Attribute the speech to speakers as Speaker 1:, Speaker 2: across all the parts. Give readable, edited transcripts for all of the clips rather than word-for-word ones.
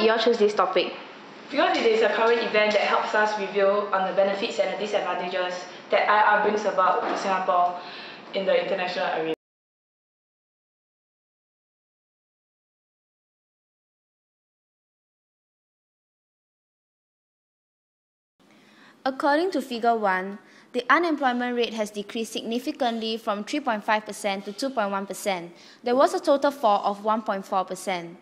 Speaker 1: did you all choose this topic?
Speaker 2: Because it is a current event that helps us review on the benefits and the disadvantages that IR brings about to Singapore in the international arena.
Speaker 3: According to Figure 1, the unemployment rate has decreased significantly from 3.5% to 2.1%. There was a total fall of 1.4%.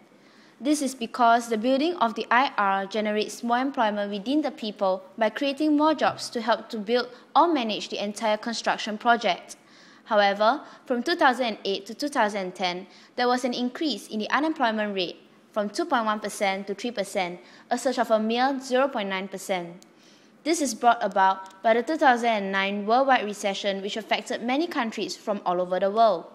Speaker 3: This is because the building of the IR generates more employment within the people by creating more jobs to help to build or manage the entire construction project. However, from 2008 to 2010, there was an increase in the unemployment rate from 2.1% to 3%, a surge of a mere 0.9%. This is brought about by the 2009 worldwide recession, which affected many countries from all over the world.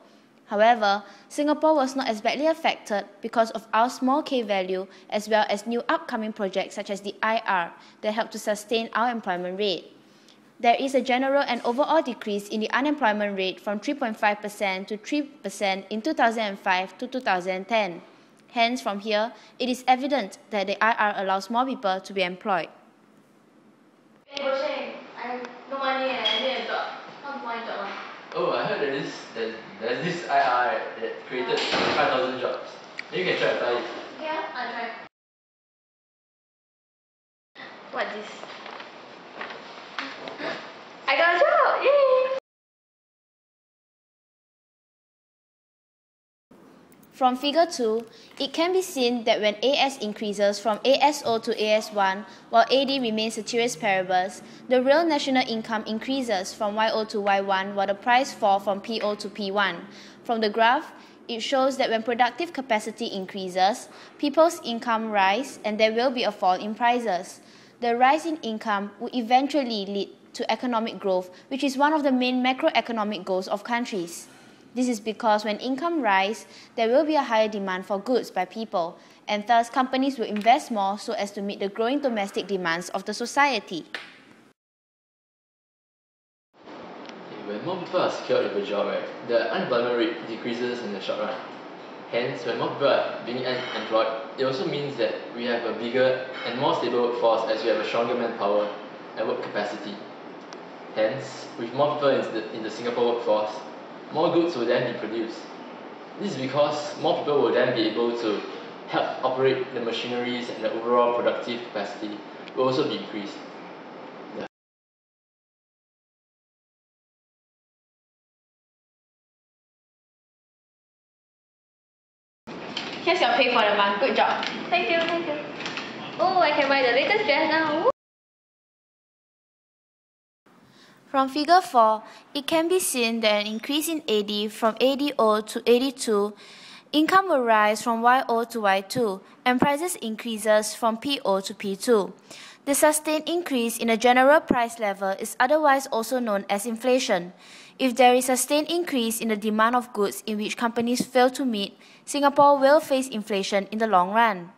Speaker 3: However, Singapore was not as badly affected because of our small K value as well as new upcoming projects such as the IR that help to sustain our employment rate. There is a general and overall decrease in the unemployment rate from 3.5% to 3% in 2005 to 2010. Hence, from here, it is evident that the IR allows more people to be employed.
Speaker 4: Hey, Bosheng, I have no money and I need a job. How to find a job?
Speaker 5: Oh, I heard there's this IR that created 5,000 jobs. Maybe you can try to apply it.
Speaker 4: Yeah, I'll try.
Speaker 1: What is this? I got a job! Yay!
Speaker 3: From Figure 2, it can be seen that when AS increases from ASO to AS1, while AD remains ceteris paribus, the real national income increases from YO to Y1, while the price falls from PO to P1. From the graph, it shows that when productive capacity increases, people's income rise and there will be a fall in prices. The rise in income will eventually lead to economic growth, which is one of the main macroeconomic goals of countries. This is because when income rises, there will be a higher demand for goods by people, and thus companies will invest more so as to meet the growing domestic demands of the society.
Speaker 5: When more people are secured with a job, the unemployment rate decreases in the short run. Hence, when more people are being unemployed, it also means that we have a bigger and more stable workforce as we have a stronger manpower and work capacity. Hence, with more people in the Singapore workforce, more goods will then be produced. This is because more people will then be able to help operate the machineries and the overall productive capacity will also be increased. Yeah.
Speaker 1: Here's your pay for the month. Good job.
Speaker 4: Thank you, thank you. Oh, I can buy the latest dress now.
Speaker 3: From Figure 4, it can be seen that an increase in AD from ADO to AD2, income will rise from YO to Y2, and prices increases from PO to P2. The sustained increase in the general price level is otherwise also known as inflation. If there is a sustained increase in the demand of goods in which companies fail to meet, Singapore will face inflation in the long run.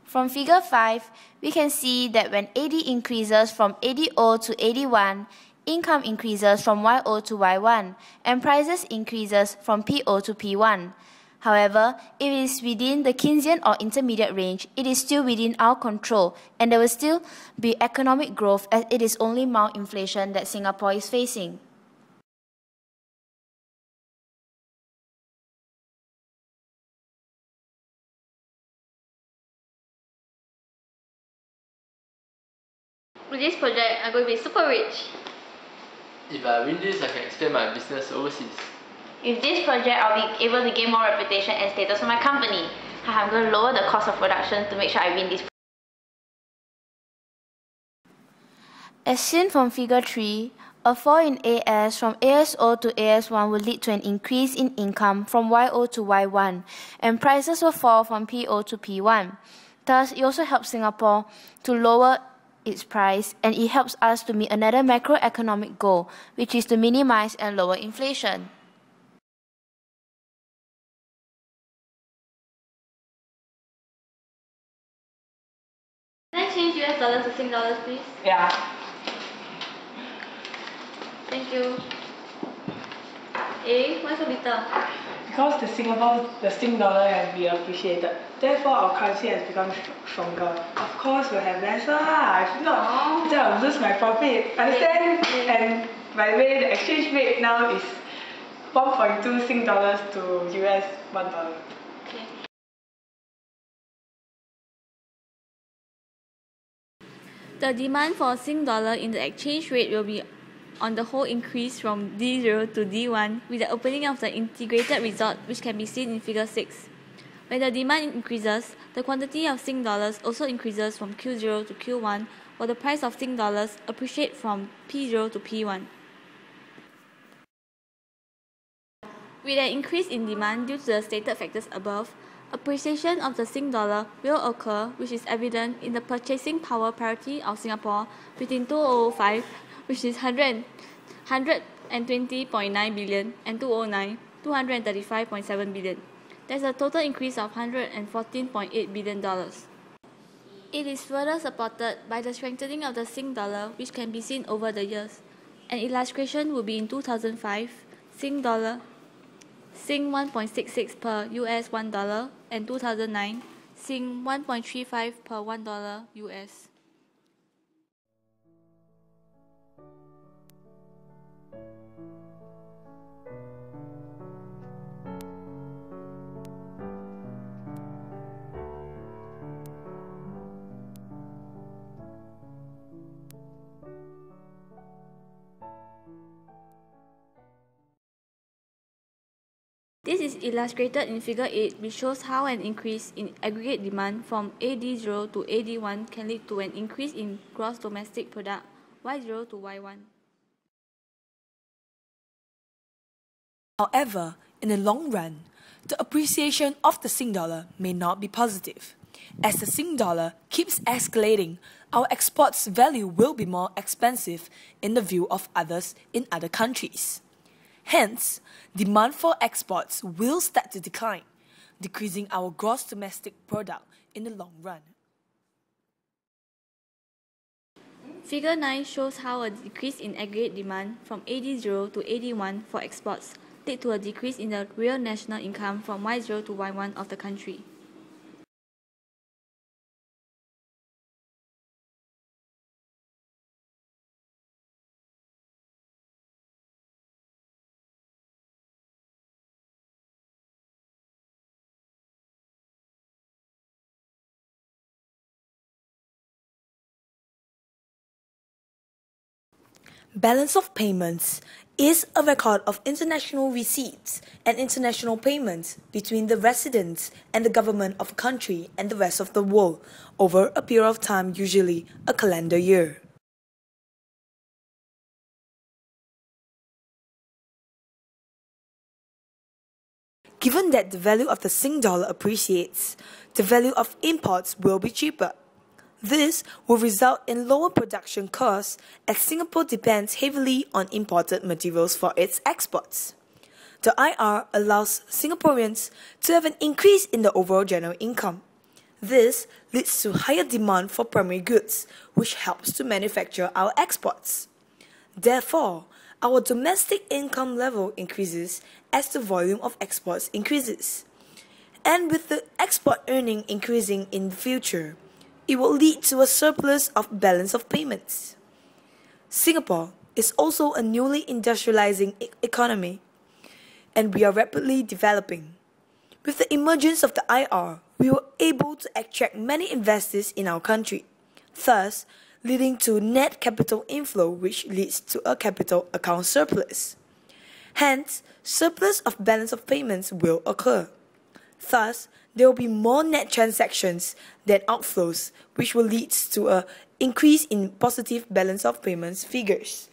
Speaker 3: From Figure 5, we can see that when AD increases from ADO to AD1, income increases from YO to Y1, and prices increases from PO to P1. However, if it is within the Keynesian or intermediate range, it is still within our control, and there will still be economic growth as it is only mild inflation that Singapore is facing.
Speaker 4: With this project, I'm going to be super rich.
Speaker 5: If I win this, I can expand my business overseas.
Speaker 1: With this project, I'll be able to gain more reputation and status for my company. I'm going to lower the cost of production to make sure I win this.
Speaker 3: As seen from Figure 3, a fall in AS from ASO to AS1 will lead to an increase in income from YO to Y1, and prices will fall from PO to P1. Thus, it also helps Singapore to lower its price, and it helps us to meet another macroeconomic goal, which is to minimize and lower inflation.
Speaker 4: dollars to Sing dollars, please?
Speaker 2: Yeah.
Speaker 4: Thank you. Eh, why so little?
Speaker 2: Because the Sing dollar has been appreciated, therefore our currency has become stronger. Of course, we'll have lesser lah. If not, then I'll lose my profit. Understand? And by the way, the exchange rate now is 1.2 Sing dollars to US $1.
Speaker 4: Okay.
Speaker 3: The demand for Sing dollar in the exchange rate will be on the whole increase from D0 to D1 with the opening of the integrated resort, which can be seen in figure 6. When the demand increases, the quantity of Sing dollars also increases from Q0 to Q1, while the price of Sing dollars appreciates from P0 to P1. With an increase in demand due to the stated factors above, appreciation of the Sing dollar will occur, which is evident in the purchasing power parity of Singapore between 2005, which is 120.9 billion, and 2009, 235.7 billion. There's a total increase of $114.8 billion. It is further supported by the strengthening of the Sing dollar, which can be seen over the years. An illustration would be in 2005, Sing 1.66 per US $1, and 2009, Sing 1.35 per $1 US. This is illustrated in figure 8, which shows how an increase in aggregate demand from AD0 to AD1 can lead to an increase in gross domestic product Y0 to Y1.
Speaker 6: However, in the long run, the appreciation of the Sing dollar may not be positive. As the Sing dollar keeps escalating, our exports value will be more expensive in the view of others in other countries. Hence, demand for exports will start to decline, decreasing our gross domestic product in the long run.
Speaker 3: Figure 9 shows how a decrease in aggregate demand from AD0 to AD1 for exports led to a decrease in the real national income from Y0 to Y1 of the country.
Speaker 6: Balance of payments is a record of international receipts and international payments between the residents and the government of a country and the rest of the world over a period of time, usually a calendar year. Given that the value of the Sing dollar appreciates, the value of imports will be cheaper. This will result in lower production costs as Singapore depends heavily on imported materials for its exports. The IR allows Singaporeans to have an increase in the overall general income. This leads to higher demand for primary goods, which helps to manufacture our exports. Therefore, our domestic income level increases as the volume of exports increases. And with the export earning increasing in the future, it will lead to a surplus of balance of payments. Singapore is also a newly industrializing economy, and we are rapidly developing. With the emergence of the IR, we were able to attract many investors in our country, thus leading to net capital inflow, which leads to a capital account surplus. Hence, surplus of balance of payments will occur. Thus, there will be more net transactions than outflows, which will lead to an increase in positive balance of payments figures.